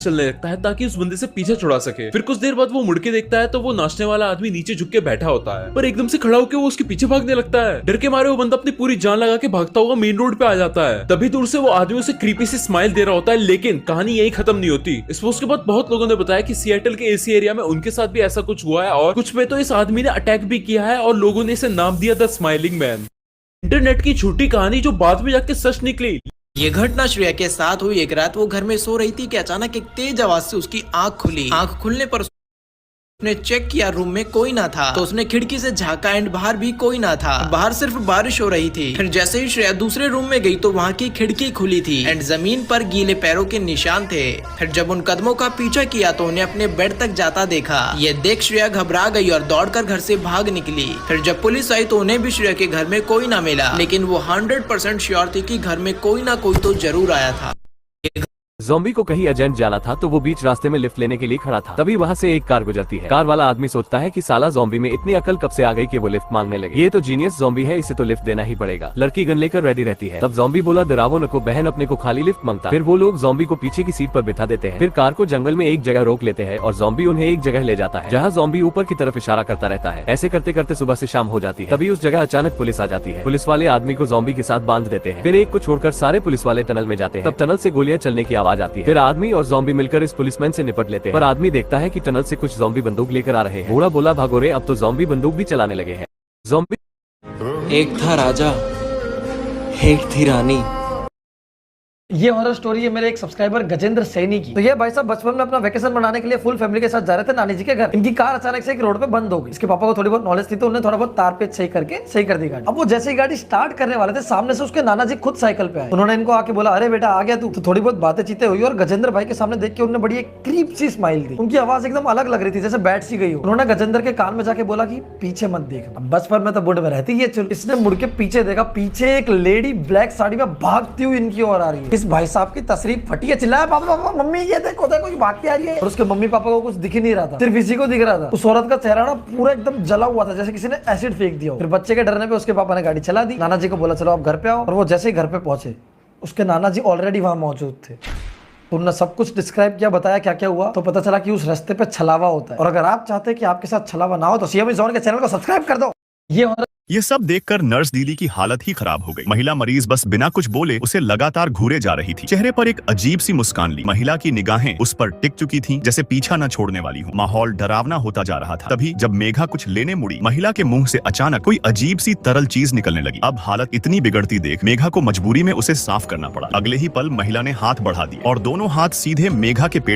चलने लगता है ताकि उस बंदे से पीछे छुड़ा सके। फिर कुछ देर बाद वो मुड़ के देखता है तो वो नाचने वाला आदमी नीचे झुक के बैठा होता है, पर एकदम से खड़ा होकर वो उसके पीछे भागने लगता है। डर के मारे वो बंदा अपनी पूरी जान लगा के भागता हुआ मेन रोड पे आ जाता है। तभी दूर से वो आदमी उसे क्रीपी से स्माइल दे रहा होता है, लेकिन कहानी यही खत्म नहीं होती। इस पोस्ट के बाद बहुत लोगों ने बताया कि सिएटल के एसी एरिया में उनके साथ भी ऐसा कुछ हुआ है और कुछ पे तो इस आदमी ने अटैक भी किया है और लोगों ने इसे नाम दिया द स्माइलिंग मैन। इंटरनेट की छोटी कहानी जो बाद में जाके सच निकली। ये घटना श्रेया के साथ हुई। एक रात वो घर में सो रही थी कि अचानक एक तेज आवाज से उसकी आंख खुली। आंख खुलने पर उसने चेक किया, रूम में कोई ना था। तो उसने खिड़की से झांका एंड बाहर भी कोई ना था। बाहर सिर्फ बारिश हो रही थी। फिर जैसे ही श्रेया दूसरे रूम में गई तो वहाँ की खिड़की खुली थी एंड जमीन पर गीले पैरों के निशान थे। फिर जब उन कदमों का पीछा किया तो उन्हें अपने बेड तक जाता देखा। ये देख श्रेया घबरा गई और दौड़कर घर से भाग निकली। फिर जब पुलिस आई तो उन्हें भी श्रेया के घर में कोई ना मिला, लेकिन वो 100% श्योर थी कि घर में कोई ना कोई तो जरूर आया था। ज़ॉम्बी को कहीं एजेंट जाना था तो वो बीच रास्ते में लिफ्ट लेने के लिए खड़ा था। तभी वहाँ से एक कार गुजरती है। कार वाला आदमी सोचता है कि साला ज़ॉम्बी में इतनी अकल कब से आ गई कि वो लिफ्ट मांगने लगे। ये तो जीनियस ज़ॉम्बी है, इसे तो लिफ्ट देना ही पड़ेगा। लड़की गन लेकर रेडी रहती है। तब ज़ॉम्बी बोला डरावो नको, बहन अपने को खाली लिफ्ट मांगता। फिर वो लोग ज़ॉम्बी को पीछे की सीट पर बिठा देते हैं। फिर कार को जंगल में एक जगह रोक लेते हैं और ज़ॉम्बी उन्हें एक जगह ले जाता है जहाँ ज़ॉम्बी ऊपर की तरफ इशारा करता रहता है। ऐसे करते करते सुबह से शाम हो जाती है। तभी उस जगह अचानक पुलिस आ जाती है। पुलिस वाले आदमी को ज़ॉम्बी के साथ बांध देते हैं। फिर एक को छोड़कर सारे पुलिस वाले टनल में जाते हैं। तब टनल से गोलियां चलने की आवाज आती है। फिर आदमी और ज़ॉम्बी मिलकर इस पुलिसमैन से निपट लेते हैं। पर आदमी देखता है कि टनल से कुछ ज़ॉम्बी बंदूक लेकर आ रहे हैं। बूढ़ा बोला भागो रे, अब तो ज़ॉम्बी बंदूक भी चलाने लगे हैं। ज़ॉम्बी एक था राजा, एक थी रानी। ये हॉरर स्टोरी है मेरे एक सब्सक्राइबर गजेंद्र सैनी की। तो ये भाई साहब बचपन में अपना वेकेशन मनाने के लिए फुल फैमिली के साथ जा रहे थे नानी जी के घर। इनकी कार अचानक से एक रोड पे बंद हो गई। इसके पापा को थोड़ी बहुत नॉलेज थी तो उन्होंने थोड़ा बहुत तार पेच सही करके सही कर दी गाड़ी। अब वो जैसे ही गाड़ी स्टार्ट करने वाले थे सामने से उसके नाना जी खुद साइकिल पे आए। उन्होंने इनको आके बोला अरे बेटा आ गया तू। तो थोड़ी बहुत बातें चीतें हुई और गजेंद्र भाई के सामने देख के उन्होंने बड़ी एक क्रीप सी स्माइल दी। उनकी आवाज एकदम अलग लग रही थी, जैसे बैठ सी गई हो। उन्होंने गजेंद्र के कान में जाके बोला कि पीछे मत देख। बचपन में तो बुढ़ में रहती है चुल। इसने मुड़ के पीछे देखा, पीछे एक लेडी ब्लैक साड़ी में भागती हुई इनकी ओर आ रही है। इस भाई साहब की तस्वीर फटी है, चिल्लाया पापा पापा मम्मी ये देखो देखो ये भाग के आ रही है। और उसके मम्मी पापा को कुछ दिख ही नहीं रहा था, सिर्फ इसी को दिख रहा था। उस औरत का चेहरा ना पूरा एकदम जला हुआ था, जैसे किसी ने एसिड फेंक दिया हो। फिर बच्चे के डरने पे उसके पापा ने गाड़ी चला दी। नाना जी को बोला चलो आप घर पे आओ। और वो जैसे ही घर पे पहुंचे उसके नाना जी ऑलरेडी वहां मौजूद थे। उन्होंने सब कुछ डिस्क्राइब किया, बताया क्या क्या हुआ। तो पता चला कि उस रास्ते पे छलावा होता है। और अगर आप चाहते हैं कि आपके साथ छलावा ना हो तो सीएमई जोन के चैनल को सब्सक्राइब कर दो। ये सब देखकर नर्स दीदी की हालत ही खराब हो गई। महिला मरीज बस बिना कुछ बोले उसे लगातार घूरे जा रही थी। चेहरे पर एक अजीब सी मुस्कान ली। महिला की निगाहें उस पर टिक चुकी थीं, जैसे पीछा न छोड़ने वाली हो। माहौल डरावना होता जा रहा था। तभी जब मेघा कुछ लेने मुड़ी, महिला के मुंह से अचानक कोई अजीब सी तरल चीज निकलने लगी। अब हालत इतनी बिगड़ती देख मेघा को मजबूरी में उसे साफ करना पड़ा। अगले ही पल महिला ने हाथ बढ़ा दिया और दोनों हाथ सीधे मेघा के पेट